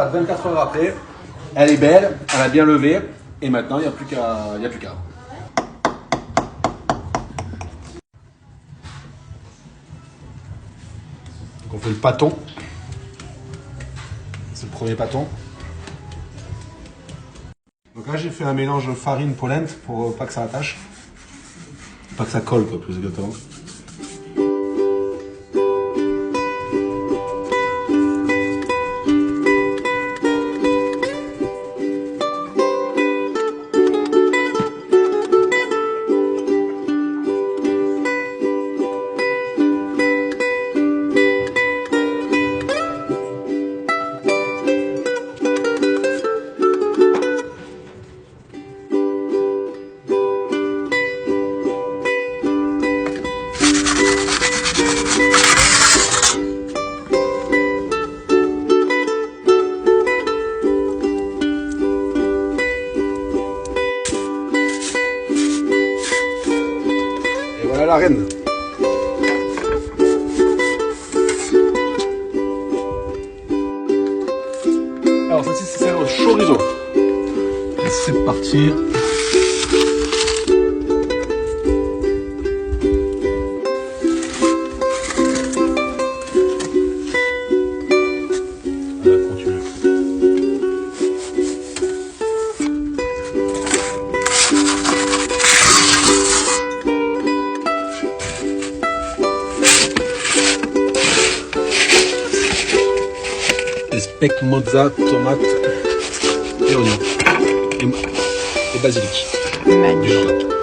pâte 24 heures après. Elle est belle, elle a bien levé. Et maintenant, il n'y a plus qu'à. Donc on fait le pâton. C'est le premier pâton. Donc là j'ai fait un mélange farine polenta pour pas que ça attache. Pas que ça colle quoi, plus exactement. Voilà la reine. Alors ceci c'est le chorizo. C'est parti. Voilà, continue. Speck, mozza, tomate et oignon et basilic. Magnifique.